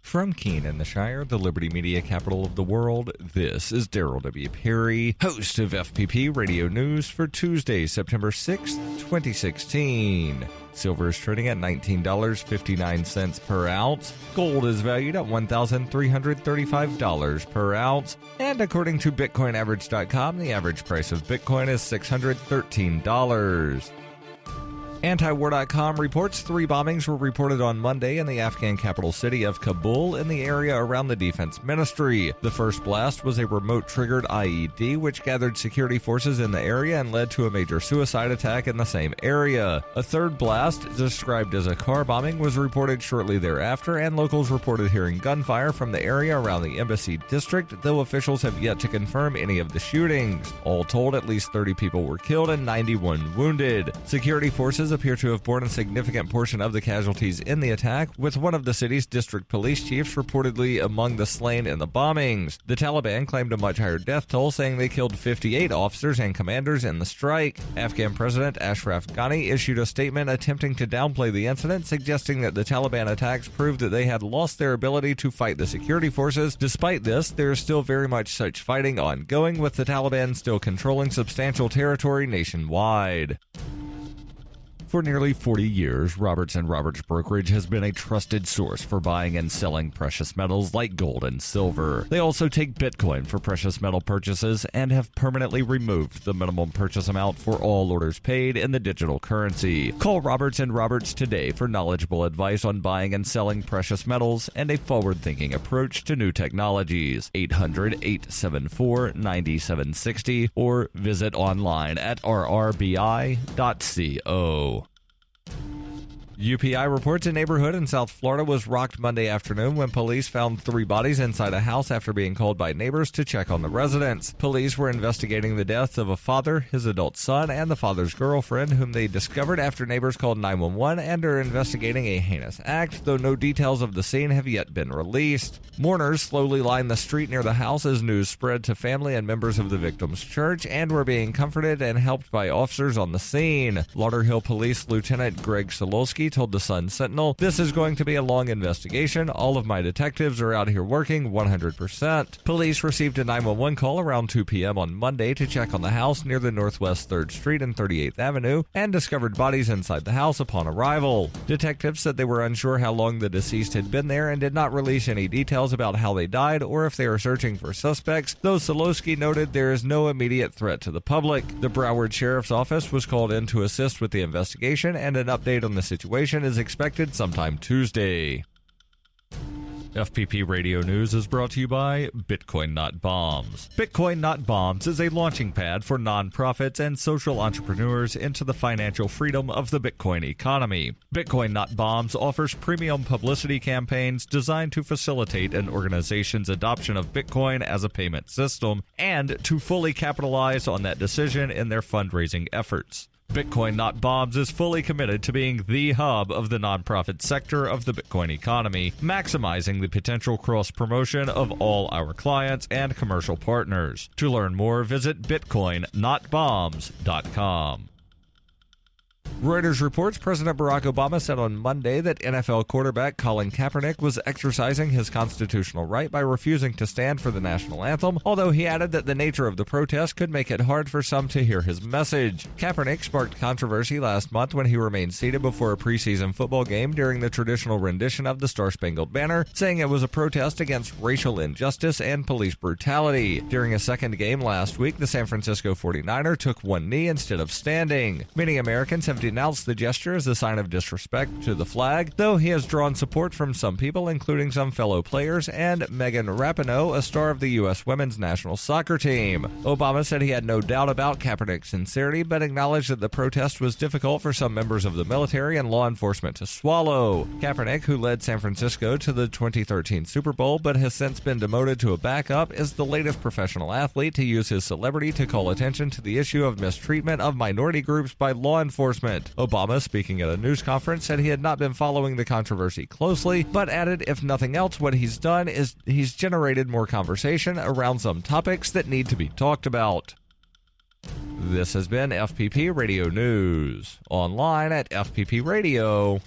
From Keene in the Shire, the Liberty Media capital of the world, this is Daryl W. Perry, host of FPP Radio News for Tuesday, September 6th, 2016. Silver is trading at $19.59 per ounce. Gold is valued at $1,335 per ounce. And according to BitcoinAverage.com, the average price of Bitcoin is $613. Antiwar.com reports 3 bombings were reported on Monday in the Afghan capital city of Kabul in the area around the defense ministry. The first blast was a remote-triggered IED, which gathered security forces in the area and led to a major suicide attack in the same area. A third blast, described as a car bombing, was reported shortly thereafter, and locals reported hearing gunfire from the area around the embassy district, though officials have yet to confirm any of the shootings. All told, at least 30 people were killed and 91 wounded. Security forces appear to have borne a significant portion of the casualties in the attack, with one of the city's district police chiefs reportedly among the slain in the bombings. The Taliban claimed a much higher death toll, saying they killed 58 officers and commanders in the strike. Afghan President Ashraf Ghani issued a statement attempting to downplay the incident, suggesting that the Taliban attacks proved that they had lost their ability to fight the security forces. Despite this, there is still very much such fighting ongoing, with the Taliban still controlling substantial territory nationwide. For nearly 40 years, Roberts & Roberts Brokerage has been a trusted source for buying and selling precious metals like gold and silver. They also take Bitcoin for precious metal purchases and have permanently removed the minimum purchase amount for all orders paid in the digital currency. Call Roberts & Roberts today for knowledgeable advice on buying and selling precious metals and a forward-thinking approach to new technologies. 800-874-9760 or visit online at rrbi.co. UPI reports a neighborhood in South Florida was rocked Monday afternoon when police found 3 bodies inside a house after being called by neighbors to check on the residents. Police were investigating the deaths of a father, his adult son, and the father's girlfriend, whom they discovered after neighbors called 911, and are investigating a heinous act, though no details of the scene have yet been released. Mourners slowly lined the street near the house as news spread to family and members of the victim's church, and were being comforted and helped by officers on the scene. Lauderhill Police Lieutenant Greg Solowski told the Sun Sentinel, "This is going to be a long investigation. All of my detectives are out here working 100%. Police received a 911 call around 2 p.m. on Monday to check on the house near the Northwest 3rd Street and 38th Avenue and discovered bodies inside the house upon arrival. Detectives said they were unsure how long the deceased had been there and did not release any details about how they died or if they are searching for suspects, though Solowski noted there is no immediate threat to the public. The Broward Sheriff's Office was called in to assist with the investigation, and an update on the situation is expected sometime Tuesday. FPP Radio News is brought to you by Bitcoin Not Bombs. Bitcoin Not Bombs is a launching pad for nonprofits and social entrepreneurs into the financial freedom of the Bitcoin economy. Bitcoin Not Bombs offers premium publicity campaigns designed to facilitate an organization's adoption of Bitcoin as a payment system and to fully capitalize on that decision in their fundraising efforts. Bitcoin Not Bombs is fully committed to being the hub of the nonprofit sector of the Bitcoin economy, maximizing the potential cross-promotion of all our clients and commercial partners. To learn more, visit bitcoinnotbombs.com. Reuters reports President Barack Obama said on Monday that NFL quarterback Colin Kaepernick was exercising his constitutional right by refusing to stand for the national anthem, although he added that the nature of the protest could make it hard for some to hear his message. Kaepernick sparked controversy last month when he remained seated before a preseason football game during the traditional rendition of the Star-Spangled Banner, saying it was a protest against racial injustice and police brutality. During a second game last week, the San Francisco 49er took one knee instead of standing. Many Americans have denounced the gesture as a sign of disrespect to the flag, though he has drawn support from some people, including some fellow players and Megan Rapinoe, a star of the U.S. women's national soccer team. Obama said he had no doubt about Kaepernick's sincerity, but acknowledged that the protest was difficult for some members of the military and law enforcement to swallow. Kaepernick, who led San Francisco to the 2013 Super Bowl but has since been demoted to a backup, is the latest professional athlete to use his celebrity to call attention to the issue of mistreatment of minority groups by law enforcement. Obama, speaking at a news conference, said he had not been following the controversy closely, but added if nothing else, what he's done is he's generated more conversation around some topics that need to be talked about. This has been FPP Radio News, online at fppradio.com.